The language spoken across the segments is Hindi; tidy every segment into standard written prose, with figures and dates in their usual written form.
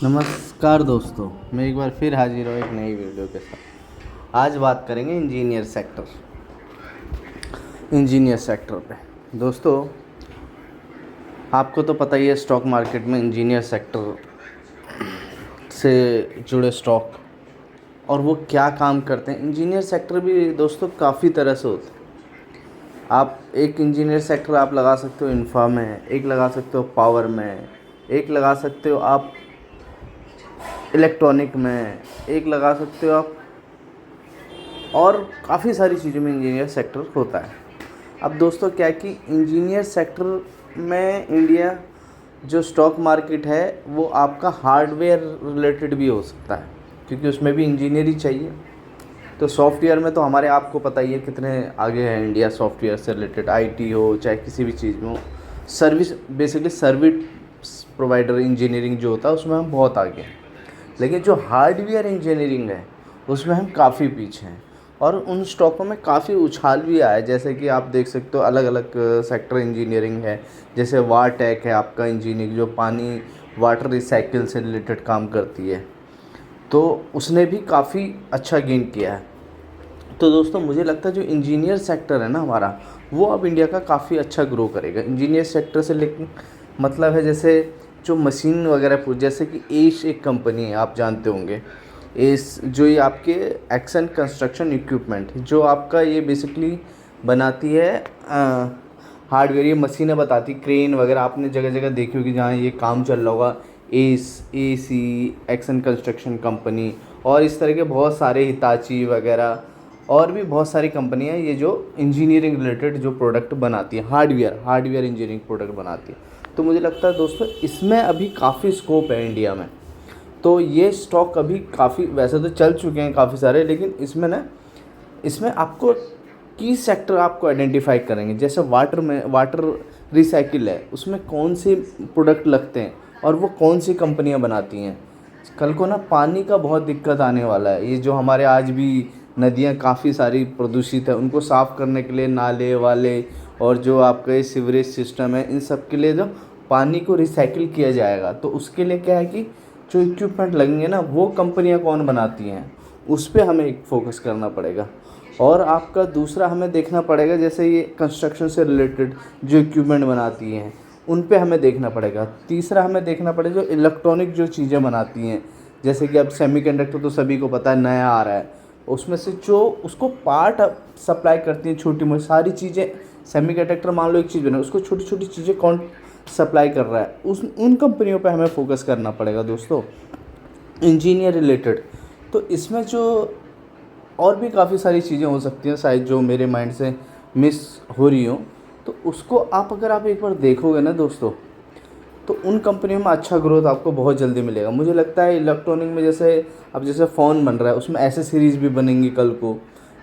नमस्कार दोस्तों, मैं एक बार फिर हाजिर हूँ एक नई वीडियो के साथ। आज बात करेंगे इंजीनियर सेक्टर पे। दोस्तों, आपको तो पता ही है स्टॉक मार्केट में इंजीनियर सेक्टर से जुड़े स्टॉक और वो क्या काम करते हैं। इंजीनियर सेक्टर भी दोस्तों काफ़ी तरह से होते हैं। आप एक इंजीनियर सेक्टर आप लगा सकते हो इंफ्रा में, एक लगा सकते हो पावर में, एक लगा सकते हो आप इलेक्ट्रॉनिक में, एक लगा सकते हो आप, और काफ़ी सारी चीज़ों में इंजीनियर सेक्टर होता है। अब दोस्तों क्या है कि इंजीनियर सेक्टर में इंडिया जो स्टॉक मार्केट है वो आपका हार्डवेयर रिलेटेड भी हो सकता है, क्योंकि उसमें भी इंजीनियर ही चाहिए। तो सॉफ्टवेयर में तो हमारे आपको पता ही है कितने आगे है इंडिया सॉफ्टवेयर से रिलेटेड, आईटी हो चाहे किसी भी चीज़ में हो। Service basically service provider engineering जो होता है उसमें हम बहुत आगे हैं, लेकिन जो हार्डवेयर इंजीनियरिंग है उसमें हम काफ़ी पीछे हैं। और उन स्टॉकों में काफ़ी उछाल भी आया है, जैसे कि आप देख सकते हो अलग अलग सेक्टर इंजीनियरिंग है। जैसे वारटेक है आपका इंजीनियरिंग, जो पानी वाटर रिसाइकिल से रिलेटेड काम करती है, तो उसने भी काफ़ी अच्छा गेन किया है। तो दोस्तों मुझे लगता है जो इंजीनियर सेक्टर है ना हमारा, वो अब इंडिया का काफ़ी अच्छा ग्रो करेगा। इंजीनियर सेक्टर से लेकिन मतलब है जैसे जो मशीन वगैरह, जैसे कि एस एक कंपनी है, आप जानते होंगे। एस जो ये आपके एक्शन कंस्ट्रक्शन इक्विपमेंट, जो आपका ये बेसिकली बनाती है हार्डवेयर, ये मशीनें बताती, क्रेन वगैरह आपने जगह जगह देखी होगी जहाँ ये काम चल रहा होगा। एसी एक्शन कंस्ट्रक्शन कंपनी, और इस तरह के बहुत सारे हिताची वगैरह और भी बहुत सारी कंपनियां ये जो इंजीनियरिंग रिलेटेड जो प्रोडक्ट बनाती है, हार्डवेयर इंजीनियरिंग प्रोडक्ट बनाती है। तो मुझे लगता है दोस्तों इसमें अभी काफ़ी स्कोप है इंडिया में। तो ये स्टॉक अभी काफ़ी, वैसे तो चल चुके हैं काफ़ी सारे, लेकिन इसमें आपको की सेक्टर आपको आइडेंटिफाई करेंगे। जैसे वाटर रिसाइकिल है, उसमें कौन से प्रोडक्ट लगते हैं और वो कौन सी कंपनियां बनाती हैं। कल को ना पानी का बहुत दिक्कत आने वाला है। ये जो हमारे आज भी नदियां काफ़ी सारी प्रदूषित है, उनको साफ़ करने के लिए नाले वाले और जो आपका ये सीवरेज सिस्टम है, इन सब के लिए जो पानी को रिसाइकिल किया जाएगा, तो उसके लिए क्या है कि जो इक्विपमेंट लगेंगे ना, वो कंपनियां कौन बनाती हैं, उस पर हमें एक फोकस करना पड़ेगा। और आपका दूसरा हमें देखना पड़ेगा, जैसे ये कंस्ट्रक्शन से रिलेटेड जो इक्विपमेंट बनाती हैं उन पे हमें देखना पड़ेगा। तीसरा हमें देखना पड़ेगा जो इलेक्ट्रॉनिक जो चीज़ें बनाती हैं, जैसे कि अब सेमीकंडक्टर तो सभी को पता है नया आ रहा है, उसमें से जो उसको पार्ट सप्लाई करती हैं, छोटी मोटी सारी चीज़ें। सेमीकंडक्टर मान लो एक चीज़ बना, उसको छोटी छोटी चीज़ें कौन सप्लाई कर रहा है, उन कंपनियों पे हमें फोकस करना पड़ेगा दोस्तों, इंजीनियर रिलेटेड। तो इसमें जो और भी काफ़ी सारी चीज़ें हो सकती हैं शायद जो मेरे माइंड से मिस हो रही हो, तो उसको अगर आप एक बार देखोगे ना दोस्तों, तो उन कंपनियों में अच्छा ग्रोथ आपको बहुत जल्दी मिलेगा। मुझे लगता है इलेक्ट्रॉनिक में जैसे अब जैसे फ़ोन बन रहा है, उसमें एसेसरीज़ भी बनेंगी कल को,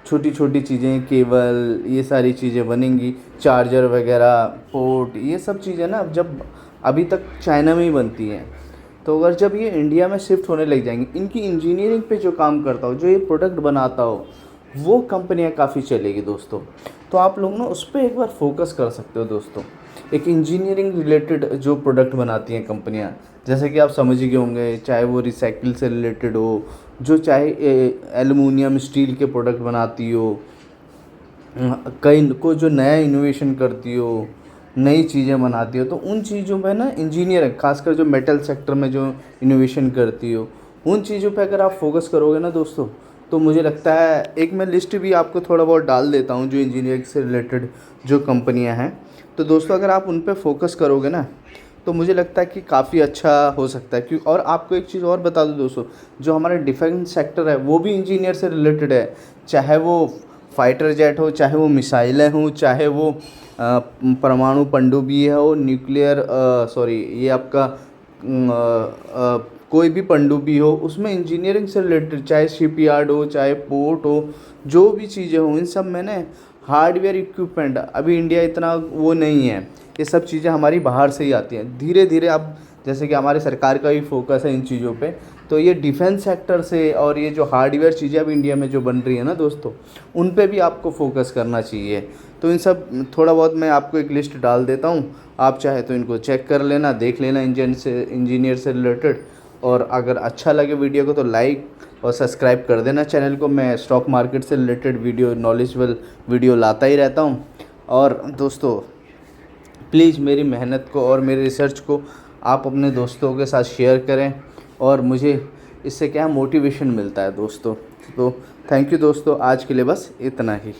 छोटी छोटी चीज़ें, केबल, ये सारी चीज़ें बनेंगी, चार्जर वगैरह, पोर्ट, ये सब चीज़ें ना अब जब अभी तक चाइना में ही बनती हैं, तो अगर जब ये इंडिया में शिफ्ट होने लग जाएंगी, इनकी इंजीनियरिंग पे जो काम करता हो, जो ये प्रोडक्ट बनाता हो, वो कंपनियां काफ़ी चलेगी दोस्तों। तो आप लोग ना उस पर एक बार फोकस कर सकते हो दोस्तों। एक इंजीनियरिंग रिलेटेड जो प्रोडक्ट बनाती हैं कंपनियां, जैसे कि आप समझ ही गए होंगे, चाहे वो रिसाइकिल से रिलेटेड हो, जो चाहे एल्युमिनियम स्टील के प्रोडक्ट बनाती हो, कई को जो नया इनोवेशन करती हो, नई चीज़ें बनाती हो, तो उन चीज़ों पे ना इंजीनियर है, खासकर जो मेटल सेक्टर में जो इनोवेशन करती हो, उन चीज़ों पे अगर आप फोकस करोगे ना दोस्तों, तो मुझे लगता है, एक मैं लिस्ट भी आपको थोड़ा बहुत डाल देता हूँ जो इंजीनियरिंग से रिलेटेड जो कंपनियाँ हैं। तो दोस्तों अगर आप उन पे फोकस करोगे ना, तो मुझे लगता है कि काफ़ी अच्छा हो सकता है। और आपको एक चीज़ और बता दूँ दोस्तों, जो हमारा डिफेंस सेक्टर है वो भी इंजीनियर से रिलेटेड है। चाहे वो फाइटर जेट हो, चाहे वो मिसाइलें हों, चाहे वो परमाणु पनडुब्बी हो, न्यूक्लियर सॉरी ये आपका कोई भी पनडुब्बी हो, उसमें इंजीनियरिंग से रिलेटेड, चाहे शिपयार्ड हो, चाहे पोर्ट हो, जो भी चीज़ें हो, इन सब में ना हार्डवेयर इक्विपमेंट अभी इंडिया इतना वो नहीं है। ये सब चीज़ें हमारी बाहर से ही आती हैं। धीरे धीरे अब जैसे कि हमारी सरकार का भी फोकस है इन चीज़ों पे, तो ये डिफेंस सेक्टर से और ये जो हार्डवेयर चीज़ें अब इंडिया में जो बन रही है ना दोस्तों, उन पे भी आपको फोकस करना चाहिए। तो इन सब थोड़ा बहुत मैं आपको एक लिस्ट डाल देता हूँ, आप चाहे तो इनको चेक कर लेना, देख लेना इंजीनियर से रिलेटेड। और अगर अच्छा लगे वीडियो को तो लाइक और सब्सक्राइब कर देना चैनल को। मैं स्टॉक मार्केट से रिलेटेड वीडियो, नॉलेजेबल वीडियो लाता ही रहता हूँ। और दोस्तों प्लीज़ मेरी मेहनत को और मेरे रिसर्च को आप अपने दोस्तों के साथ शेयर करें, और मुझे इससे क्या मोटिवेशन मिलता है दोस्तों। तो थैंक यू दोस्तों, आज के लिए बस इतना ही।